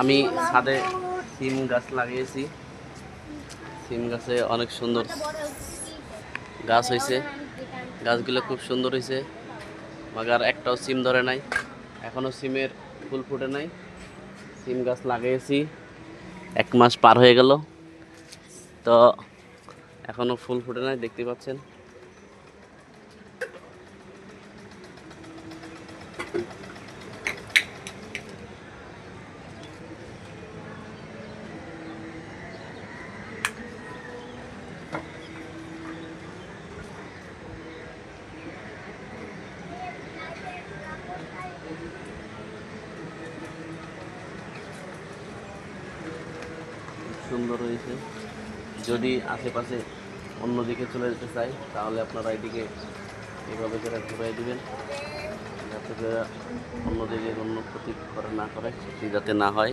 আমি ছাদে সিম গাছ লাগিয়েছি। সিম গাছে অনেক সুন্দর গাছ হয়েছে, গাছগুলো খুব সুন্দর হয়েছে, মাগার একটাও সিম ধরে নাই, এখনও সিমের ফুল ফুটে নাই। সিম গাছ লাগিয়েছি 1 মাস পার হয়ে গেল, তো এখনও ফুল ফুটে নাই, দেখতে পাচ্ছেন। সুন্দর হয়েছে। যদি আশেপাশে অন্যদিকে চলে যেতে চাই তাহলে আপনারা এদিকে এভাবে করে ঘুরাই দিবেন, যাতে করে অন্যদিকে অন্য ক্ষতি করে না করে, ক্ষতি যাতে না হয়।